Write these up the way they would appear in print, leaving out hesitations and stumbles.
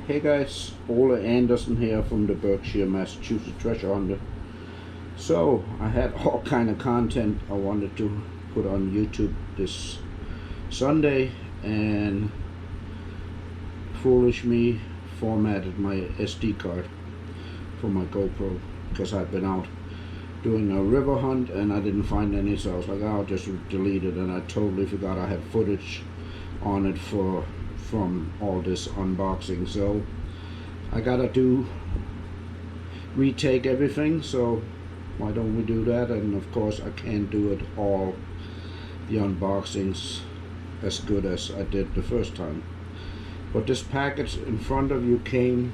Hey guys, Ole Anderson here from the Berkshire, Massachusetts Treasure Hunter. So I had all kind of content I wanted to put on YouTube this Sunday, and foolish me formatted my SD card for my GoPro because I'd been out doing a river hunt and I didn't find any, so I was like, I'll just delete it, and I totally forgot I had footage on it from all this unboxing. So I gotta retake everything, so why don't we do that? And of course I can't do it all the unboxings as good as I did the first time. But this package in front of you came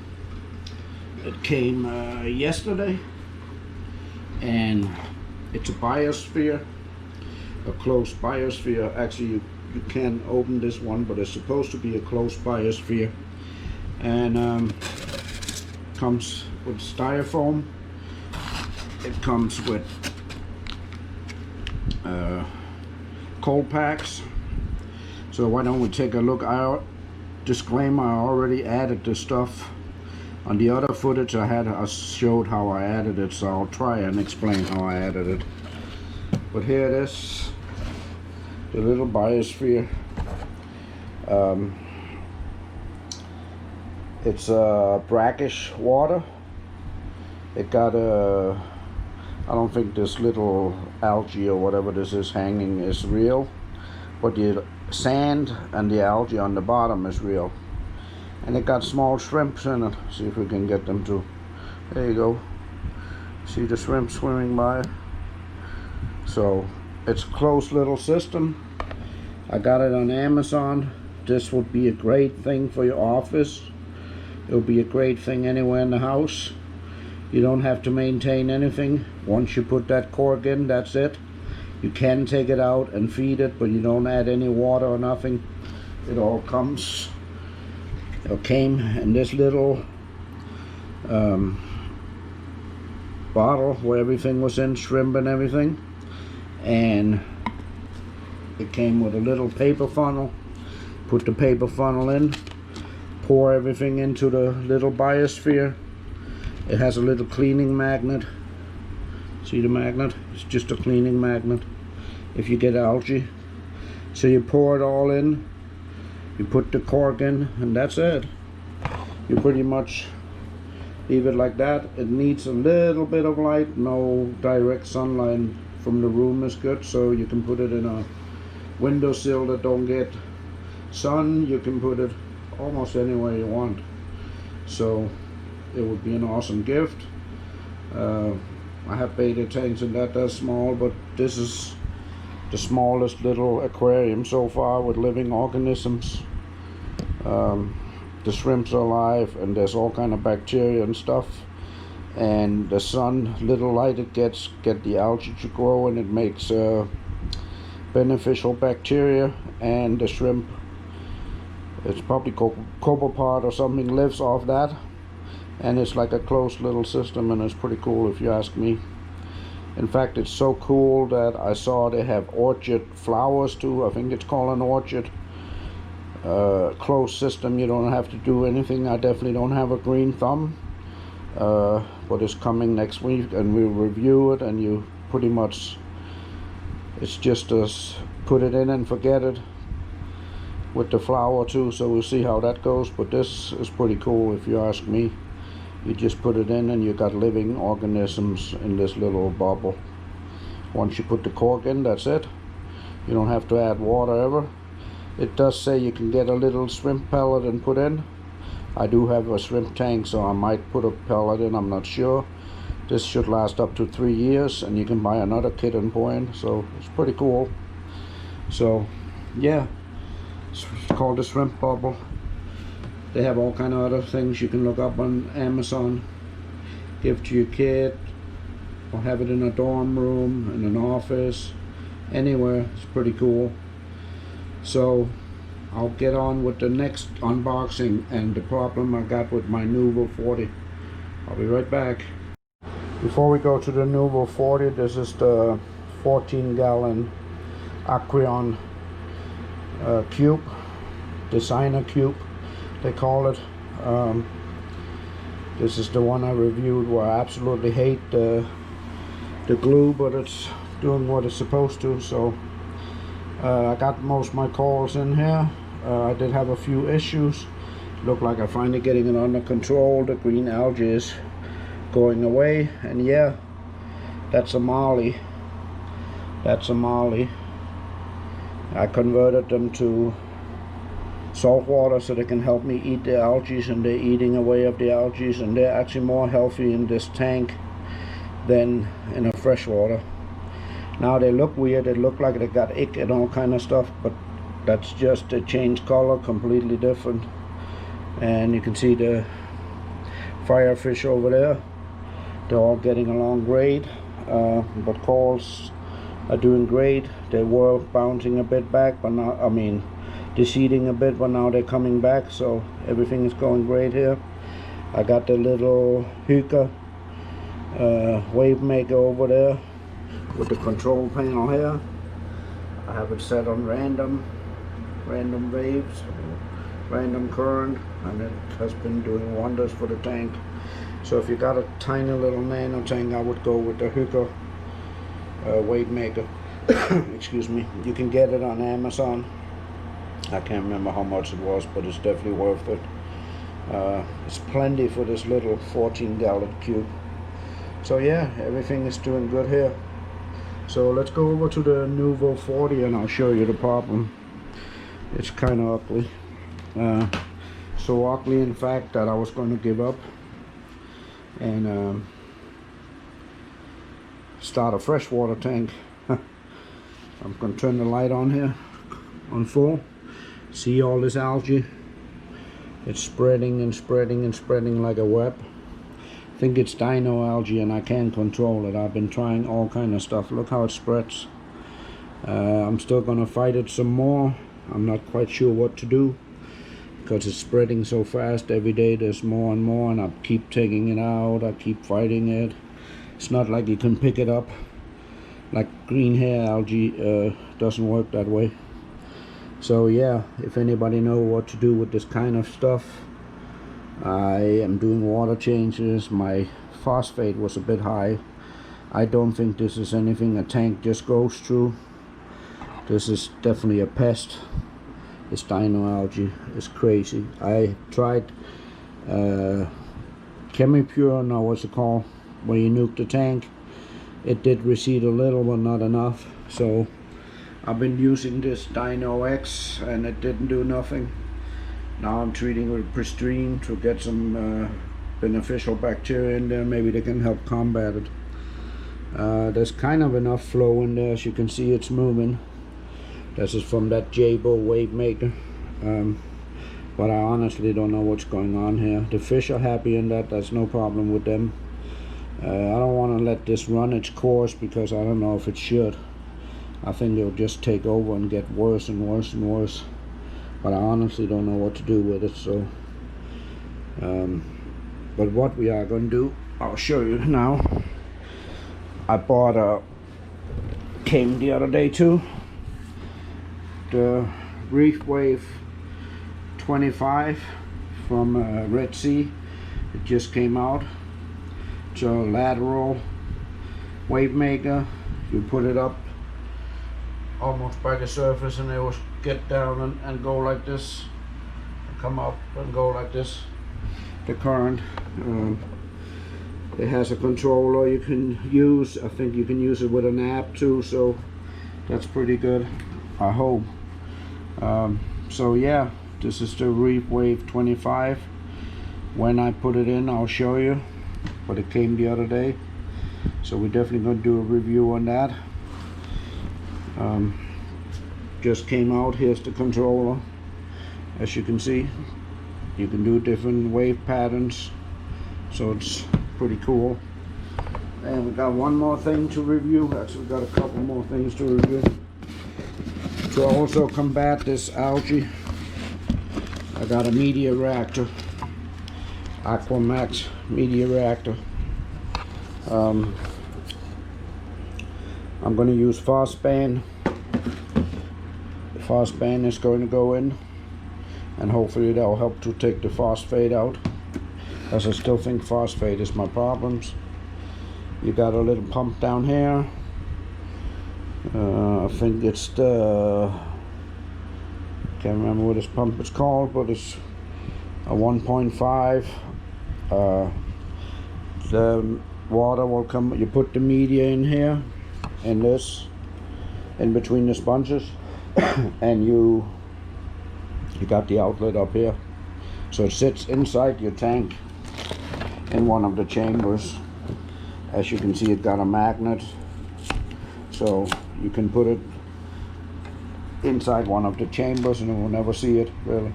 yesterday, and it's a biosphere, a closed biosphere. Actually, you can't open this one, but it's supposed to be a closed biosphere, and comes with styrofoam. It comes with cold packs. So why don't we take a look? Disclaimer, I already added the stuff on the other footage I showed how I added it, so I'll try and explain how I added it. But here it is, the little biosphere. It's brackish water. It got I don't think this little algae or whatever this is hanging is real, but the sand and the algae on the bottom is real. And it got small shrimps in it. See if we can get them to, there you go. See the shrimp swimming by? So it's a closed little system. I got it on Amazon. This would be a great thing for your office. It would be a great thing anywhere in the house. You don't have to maintain anything. Once you put that cork in, that's it. You can take it out and feed it, but you don't add any water or nothing. It all comes, it came in this little bottle where everything was in, shrimp and everything. And it came with a little paper funnel. Put the paper funnel in, pour everything into the little biosphere. It has a little cleaning magnet. See the magnet? It's just a cleaning magnet if you get algae. So you pour it all in, you put the cork in, and that's it. You pretty much leave it like that. It needs a little bit of light. No direct sunlight from the room is good, so you can put it in a windowsill that don't get sun. You can put it almost anywhere you want. So it would be an awesome gift. I have beta tanks and that's small, but this is the smallest little aquarium so far with living organisms. The shrimps are alive, and there's all kind of bacteria and stuff, and the sun, little light it gets, get the algae to grow, and it makes beneficial bacteria, and the shrimp, it's probably copepod or something, lives off that. And it's like a closed little system, and it's pretty cool if you ask me. In fact, it's so cool that I saw they have orchid flowers too. I think it's called an orchid. Closed system, you don't have to do anything. I definitely don't have a green thumb, but it's coming next week and we'll review it, and you pretty much, it's just put it in and forget it with the flower too, so we'll see how that goes. But this is pretty cool if you ask me. You just put it in and you got living organisms in this little bubble. Once you put the cork in, that's it. You don't have to add water ever. It does say you can get a little shrimp pellet and put in. I do have a shrimp tank, so I might put a pellet in, I'm not sure. This should last up to 3 years, and you can buy another kit and pour in, so it's pretty cool. So yeah, it's called the shrimp bubble. They have all kind of other things you can look up on Amazon. Give to your kid, or have it in a dorm room, in an office, anywhere. It's pretty cool. So I'll get on with the next unboxing and the problem I got with my Nuvo 40. I'll be right back. Before we go to the Nuvo 40, this is the 14-gallon Aqueon cube, designer cube they call it. This is the one I reviewed where I absolutely hate the glue, but it's doing what it's supposed to. So I got most of my calls in here. I did have a few issues. Look like I'm finally getting it under control. The green algae is going away, and yeah, that's a molly. That's a molly. I converted them to salt water so they can help me eat the algae, and they're eating away of the algae, and they're actually more healthy in this tank than in a freshwater. Now they look weird. They look like they got ick and all kind of stuff, but that's just they change color, completely different. And you can see the firefish over there. They're all getting along great, but calls are doing great. They were bouncing a bit back, but now, I mean, deceasing a bit, but now they're coming back, so everything is going great here. I got the little hookah wavemaker over there with the control panel here. I have it set on random waves, random current, and it has been doing wonders for the tank. So if you got a tiny little nano tank, I would go with the hookah wavemaker. Excuse me. You can get it on Amazon. I can't remember how much it was, but it's definitely worth it. It's plenty for this little 14-gallon cube. So yeah, everything is doing good here. So let's go over to the Nuvo 40 and I'll show you the problem. It's kind of ugly. So ugly, in fact, that I was going to give up and start a freshwater tank. I'm going to turn the light on here on full. See all this algae? It's spreading and spreading and spreading like a web. I think it's dyno algae and I can't control it. I've been trying all kind of stuff. Look how it spreads. I'm still going to fight it some more. I'm not quite sure what to do because it's spreading so fast. Every day there's more and more, and I keep taking it out. I keep fighting it. It's not like you can pick it up. Like green hair algae doesn't work that way. So yeah, if anybody know what to do with this kind of stuff, I am doing water changes. My phosphate was a bit high. I don't think this is anything a tank just goes through. This is definitely a pest. This dyno algae is crazy. I tried Chemipure, now what's it called, where you nuke the tank. It did recede a little, but not enough. So I've been using this Dyno X and it didn't do nothing. Now I'm treating with Pristine to get some beneficial bacteria in there. Maybe they can help combat it. There's kind of enough flow in there. As you can see, it's moving. This is from that GFO wavemaker. But I honestly don't know what's going on here. The fish are happy in that. There's no problem with them. I don't want to let this run its course because I don't know if it should. I think it'll just take over and get worse and worse and worse. But I honestly don't know what to do with it. So, but what we are going to do, I'll show you now. I bought a, came the other day too, the Reef Wave 25 from Red Sea. It just came out. It's a lateral wavemaker. You put it up almost by the surface and it will get down and go like this, come up and go like this. The current, it has a controller you can use. I think you can use it with an app too, so that's pretty good, I hope. So yeah, this is the Reef Wave 25. When I put it in, I'll show you, but it came the other day, so we're definitely going to do a review on that. Just came out. Here's the controller. As you can see, you can do different wave patterns, so it's pretty cool. And we got one more thing to review. Actually, we got a couple more things to review. To also combat this algae, I got a media reactor, Aquamax media reactor. I'm going to use phosphane. The phosphane is going to go in. and hopefully that'll help to take the phosphate out, as I still think phosphate is my problems. You got a little pump down here. I think it's the, can't remember what this pump is called, but it's a 1.5. The water will come, you put the media in here, in this, in between the sponges, and you got the outlet up here. So it sits inside your tank in one of the chambers. As you can see, it got a magnet, so you can put it inside one of the chambers and you will never see it really.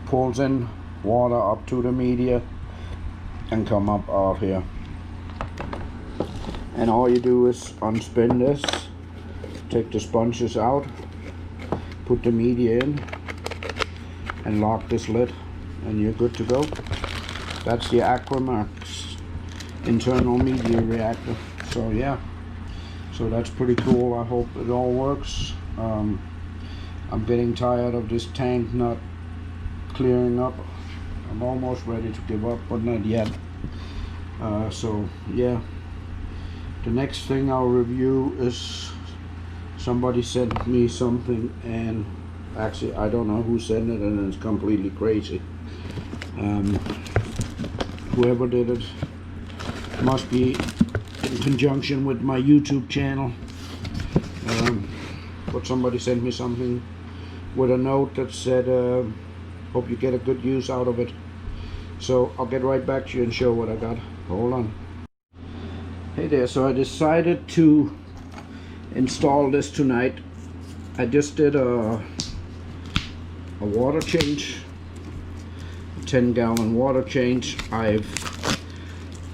Pulls in water up to the media and come up out here, and all you do is unspin this, take the sponges out, put the media in, and lock this lid, and you're good to go. That's the Aquamax internal media reactor. So yeah, so that's pretty cool. I hope it all works. I'm getting tired of this tank not clearing up. I'm almost ready to give up, but not yet. So yeah, the next thing I'll review is, somebody sent me something, and actually I don't know who sent it, and it's completely crazy. Whoever did it must be in conjunction with my YouTube channel. But somebody sent me something with a note that said, hope you get a good use out of it. So I'll get right back to you and show what I got. Hold on. Hey there, so I decided to install this tonight. I just did a water change, a 10-gallon water change. I've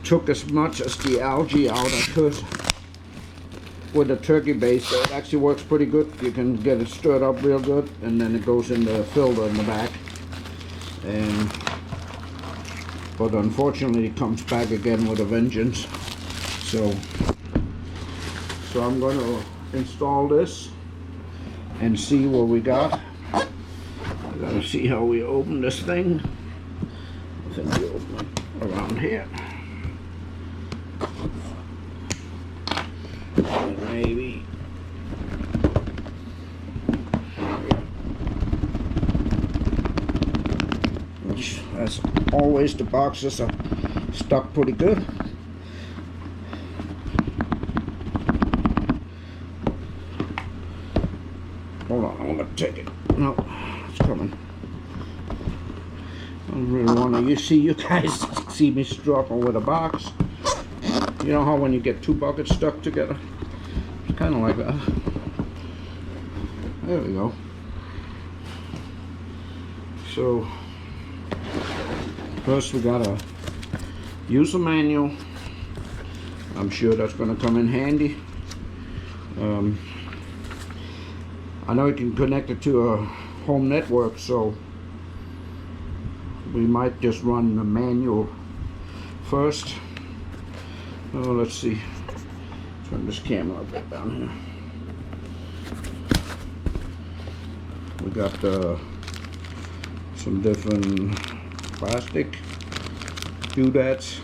took as much as the algae out I could with a turkey base. So it actually works pretty good. You can get it stirred up real good, and then it goes in the filter in the back. But unfortunately it comes back again with a vengeance. So I'm going to install this and see what we got. I gotta see how we open this thing. I think we open it around here. And maybe as always, the boxes are stuck pretty good. Hold on, I'm gonna take it. No, it's coming. I don't really want to see you guys see me struggle with a box. You know how when you get two buckets stuck together? It's kind of like that. There we go. So first we gotta use a manual. I'm sure that's gonna come in handy. I know you can connect it to a home network, so we might just run the manual first. Oh, let's see. Turn this camera a bit down here. We got some different plastic doodads.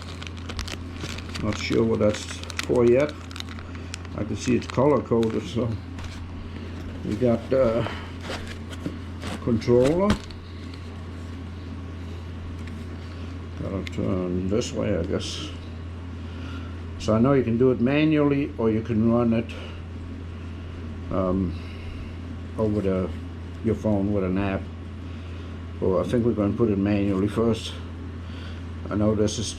Not sure what that's for yet. I can see it's color coded, so we got the controller. Gotta turn this way, I guess. So I know you can do it manually, or you can run it over your phone with an app. Well, I think we're going to put it manually first. I know this is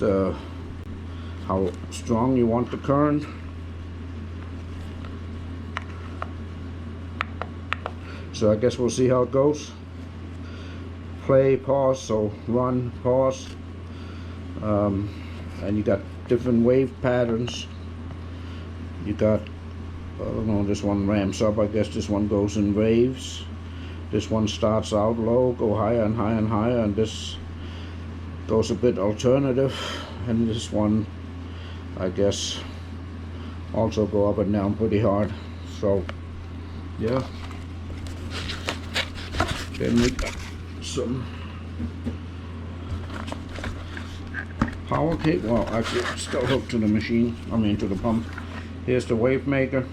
how strong you want the current. So I guess we'll see how it goes. Play, pause, so run, pause. And you got different wave patterns. You got, I don't know, this one ramps up. I guess this one goes in waves. This one starts out low, go higher and higher and higher, and this goes a bit alternative. And this one, I guess, also go up and down pretty hard. So yeah. Then we got some power cable. Well, actually it's still hooked to the machine, to the pump. Here's the wavemaker,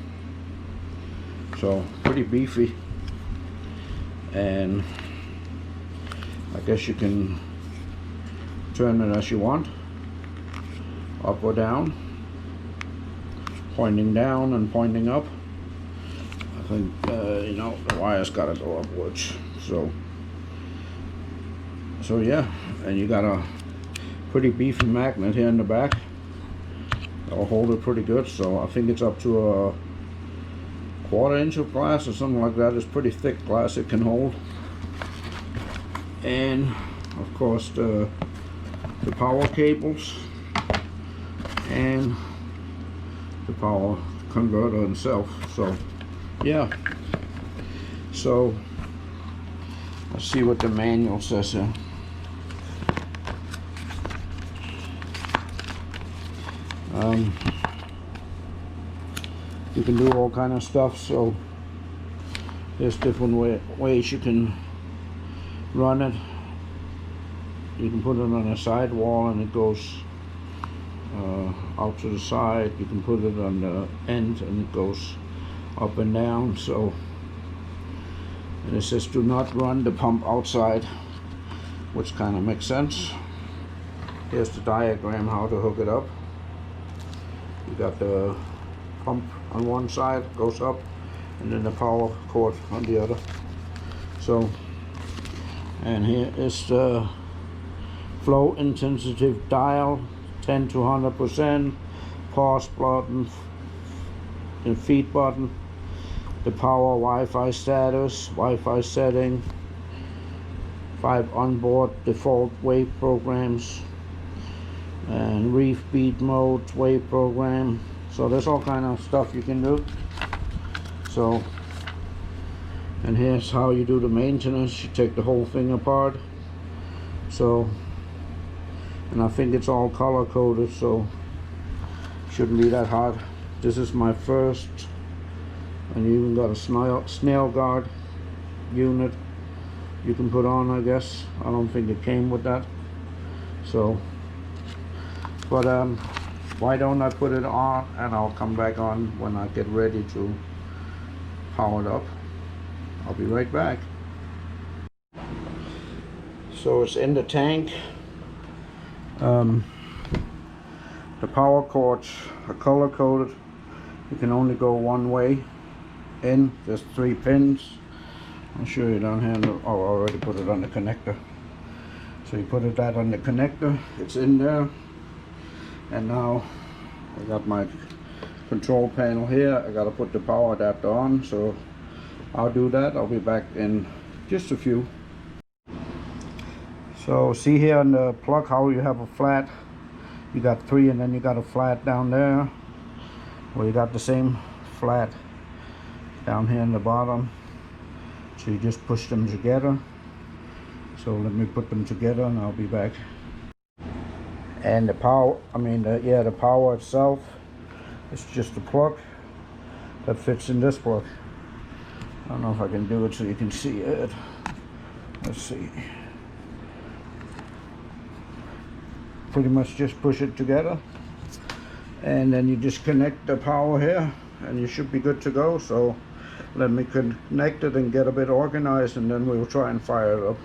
so pretty beefy, and I guess you can turn it as you want, up or down, pointing down and pointing up. I think the wire's got to go upwards, so yeah. And you got a pretty beefy magnet here in the back that'll hold it pretty good. So I think it's up to a 1/4 inch of glass or something like that. It's pretty thick glass it can hold. And of course the power cables and the power converter itself. So yeah, so let's see what the manual says here. You can do all kind of stuff, so there's different ways you can run it. You can put it on a sidewall and it goes out to the side. You can put it on the end and it goes up and down. So, and it says do not run the pump outside, which kind of makes sense. Here's the diagram how to hook it up. You got the pump on one side, goes up, and then the power cord on the other. So, and here is the flow intensity dial, 10 to 100%, pause button, and feed button, the power Wi-Fi status, Wi-Fi setting, 5 onboard default wave programs, and reef beat mode wave program. So there's all kind of stuff you can do. So, and here's how you do the maintenance. You take the whole thing apart. So, and I think it's all color coded, so shouldn't be that hard. This is my first, and you even got a snail guard unit you can put on, I guess. I don't think it came with that. So, but why don't I put it on and I'll come back on when I get ready to power it up. I'll be right back. So it's in the tank. The power cords are color coded. You can only go one way in. There's 3 pins. I'll show you down here. Oh, I already put it on the connector. So you put that on the connector. It's in there. And now I got my control panel here. I got to put the power adapter on. So I'll do that. I'll be back in just a few. So see here on the plug how you have a flat. You got 3 and then you got a flat down there. Well, you got the same flat down here in the bottom. So you just push them together. So let me put them together and I'll be back. And the power, the power itself is just a plug that fits in this plug. I don't know if I can do it so you can see it. Let's see. Pretty much just push it together, and then you just connect the power here, and you should be good to go. So let me connect it and get a bit organized, and then we'll try and fire it up.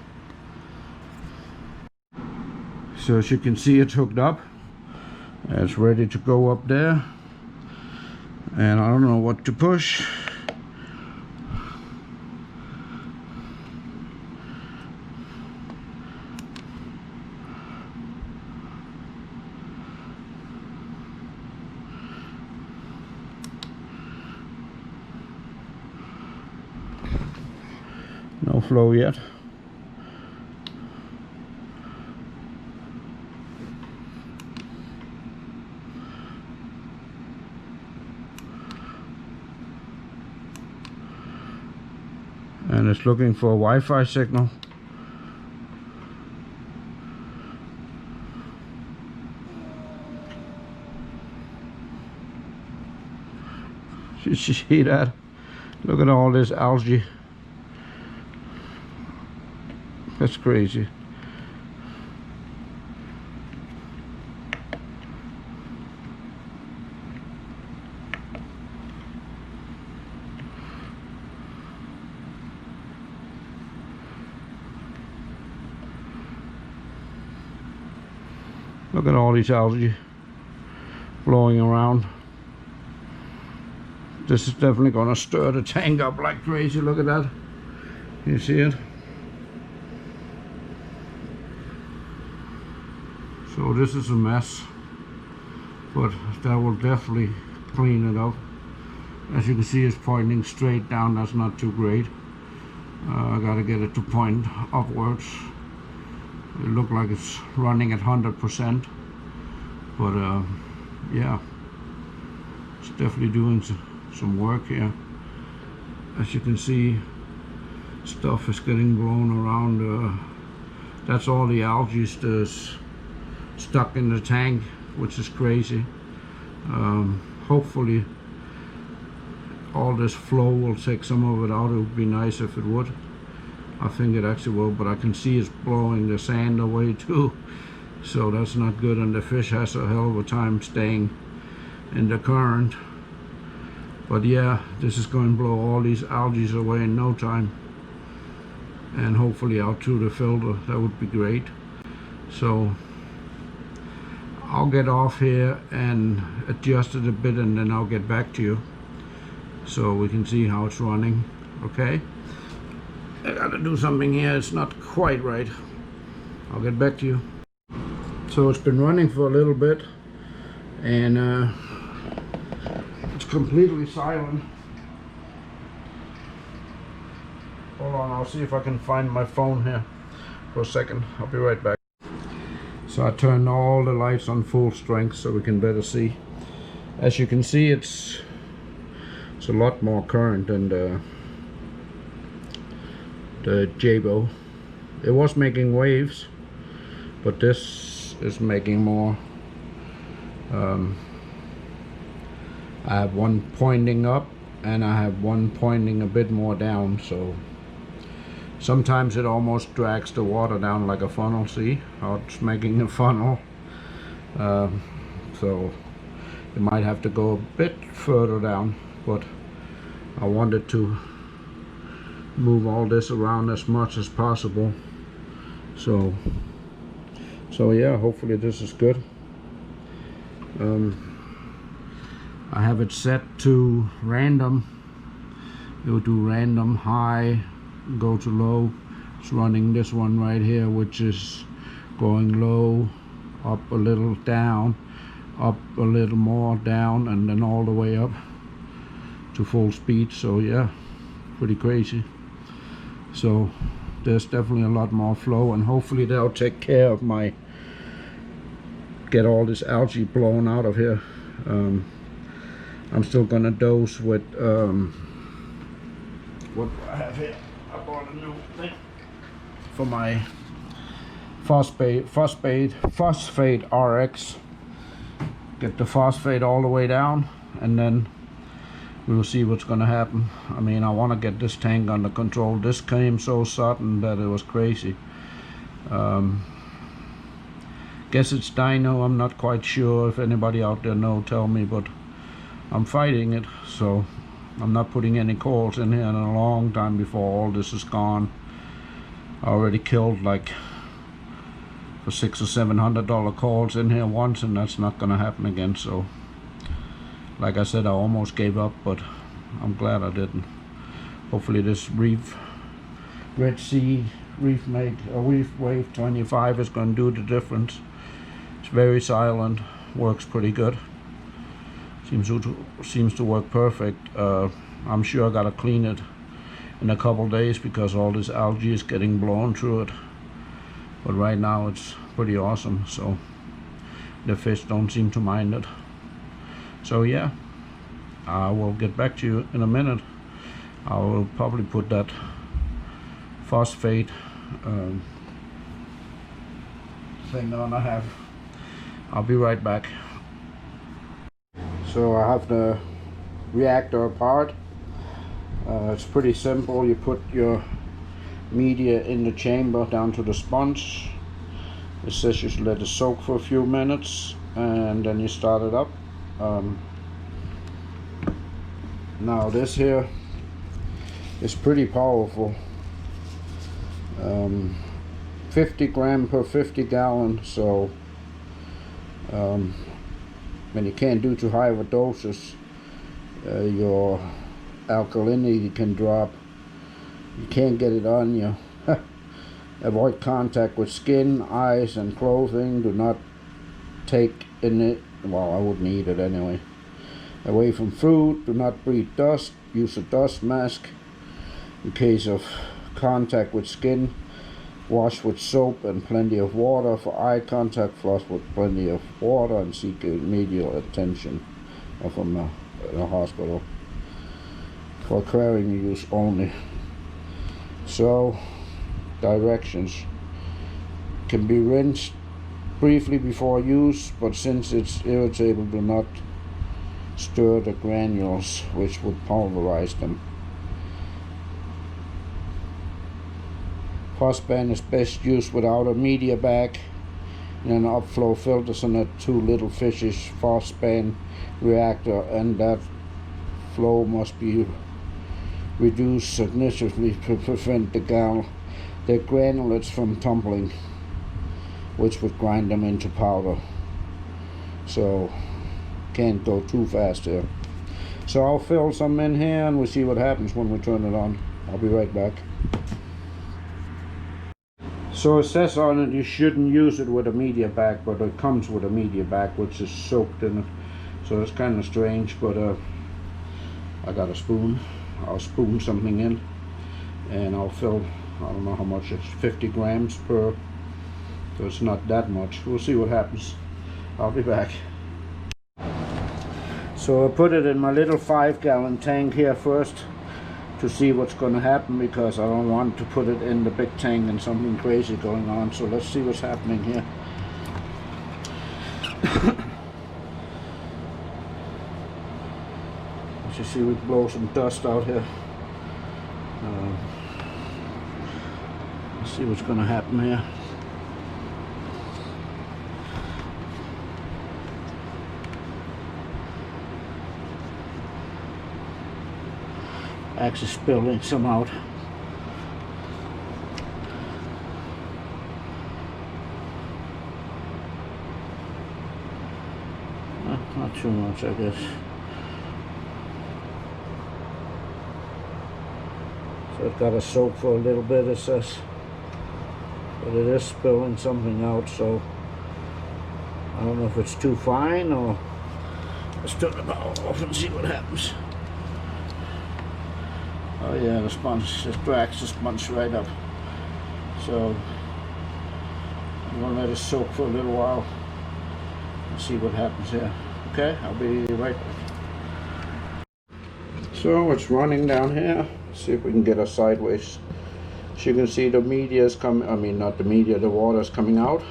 So as you can see, it's hooked up. It's ready to go up there. And I don't know what to push. No flow yet. And it's looking for a Wi-Fi signal. You see that? Look at all this algae. That's crazy. Look at all these algae blowing around. This is definitely going to stir the tank up like crazy. Look at that. You see it? So this is a mess, but that will definitely clean it up. As you can see, it's pointing straight down. That's not too great. I gotta get it to point upwards. It looked like it's running at 100%, but yeah, it's definitely doing some work here. As you can see, stuff is getting blown around. That's all the algae that's stuck in the tank, which is crazy. Hopefully all this flow will take some of it out. It would be nice if it would. I think it actually will, but I can see it's blowing the sand away too, so that's not good, and the fish has a hell of a time staying in the current. But yeah, this is going to blow all these algae away in no time, and hopefully out through the filter. That would be great. So I'll get off here and adjust it a bit, and then I'll get back to you so we can see how it's running. Okay, I gotta do something here. It's not quite right. I'll get back to you. So it's been running for a little bit, and it's completely silent. Hold on, I'll see if I can find my phone here for a second. I'll be right back. So I turned all the lights on full strength so we can better see. As you can see, it's a lot more current than the GFO. It was making waves, but this is making more. I have one pointing up and I have one pointing a bit more down, so sometimes it almost drags the water down like a funnel. See how it's making a funnel? So you might have to go a bit further down, but I wanted to move all this around as much as possible. So yeah, hopefully this is good. I have it set to random. It will do random, high, go to low. It's running this one right here, which is going low, up a little, down, up a little more, down, and then all the way up to full speed. So yeah, pretty crazy. So there's definitely a lot more flow, and hopefully that'll take care of my get all this algae blown out of here. I'm still gonna dose with what do I have here? I bought a new thing for my phosphate RX. Get the phosphate all the way down, and then we'll see what's gonna happen. I mean, I want to get this tank under control. This came so sudden that it was crazy. Guess it's dyno. I'm not quite sure. If anybody out there know, tell me, but I'm fighting it, so I'm not putting any calls in here in a long time before all this is gone. I already killed like for $600 or $700 calls in here once, and that's not gonna happen again. So like I said, I almost gave up, but I'm glad I didn't. Hopefully this reef Red Sea reef wave 25 is going to do the difference. It's very silent, works pretty good. Seems to work perfect. I'm sure I gotta clean it in a couple days because all this algae is getting blown through it. But right now it's pretty awesome, so the fish don't seem to mind it. So yeah, I will get back to you in a minute. I will probably put that phosphate thing on I have. I'll be right back. So I have the reactor apart. It's pretty simple. You put your media in the chamber down to the sponge. It says you should let it soak for a few minutes and then you start it up. Now this here is pretty powerful. 50 gram per 50 gallon, so when you can't do too high of a doses, your alkalinity can drop. You can't get it on you. Avoid contact with skin, eyes and clothing. Do not take in it, well, I wouldn't eat it anyway. Away from food. Do not breathe dust. Use a dust mask in case of contact with skin. Wash with soap and plenty of water. For eye contact, floss with plenty of water and seek immediate attention from a hospital. For aquarium use only. So, directions: can be rinsed briefly before use, but since it's irritable, do not stir the granules, which would pulverize them. Phosphane is best used without a media bag in an upflow filters and a 2 little fishes phosphane reactor, and that flow must be reduced significantly to prevent the granulates from tumbling, which would grind them into powder. So can't go too fast here. So I'll fill some in here and we'll see what happens when we turn it on. I'll be right back. So it says on it you shouldn't use it with a media bag, but it comes with a media bag which is soaked in it. So it's kind of strange, but I got a spoon. I'll spoon something in and I'll fill, I don't know how much, it's 50 grams per, so it's not that much. We'll see what happens. I'll be back. So I put it in my little 5-gallon tank here first to see what's going to happen, because I don't want to put it in the big tank and something crazy going on. So let's see what's happening here. As you see, we blow some dust out here. Let's see what's going to happen here. Actually spilling some out. Not too much, I guess. So I've got to soak for a little bit, it says. But it is spilling something out, so I don't know if it's too fine or... Let's turn the bottle off and see what happens. Oh yeah, the sponge just drags the sponge right up. So I'm gonna let it soak for a little while and see what happens here. Okay, I'll be right back. So it's running down here. See if we can get it sideways. As you can see, the media is coming. I mean, not the media. The water is coming out.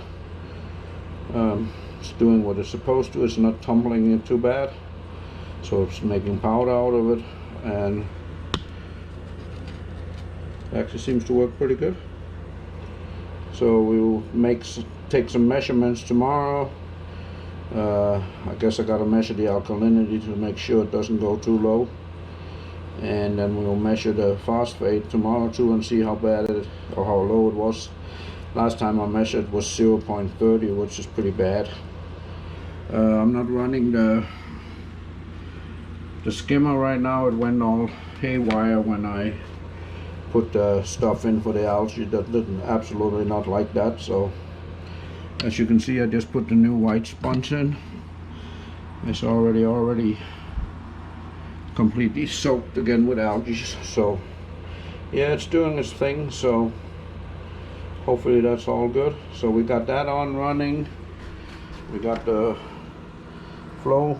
It's doing what it's supposed to. It's not tumbling in too bad. So it's making powder out of it, and actually seems to work pretty good. So we'll take some measurements tomorrow. I guess I gotta measure the alkalinity to make sure it doesn't go too low, and then we'll measure the phosphate tomorrow too and see how bad it or how low it was. Last time I measured was 0.30, which is pretty bad. I'm not running the skimmer right now. It went all haywire when I put the stuff in for the algae. That didn't absolutely not like that. So as you can see, I just put the new white sponge in. It's already completely soaked again with algae. So yeah, it's doing its thing. So hopefully that's all good. So we got that on running. We got the flow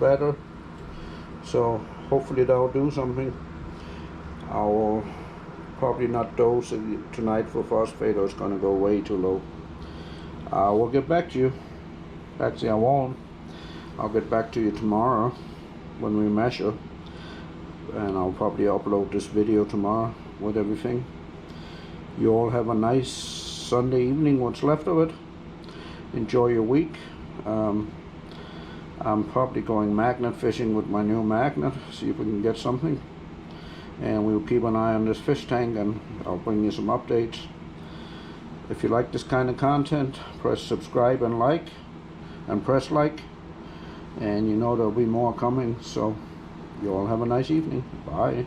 better. So hopefully that'll do something. I will probably not dose it tonight for phosphate, or it's going to go way too low. We'll get back to you. Actually, I won't. I'll get back to you tomorrow when we measure, and I'll probably upload this video tomorrow with everything. You all have a nice Sunday evening, what's left of it. Enjoy your week. I'm probably going magnet fishing with my new magnet, see if we can get something. And we'll keep an eye on this fish tank, and I'll bring you some updates. If you like this kind of content, press subscribe and like, and press like, and you know there'll be more coming. So you all have a nice evening. Bye.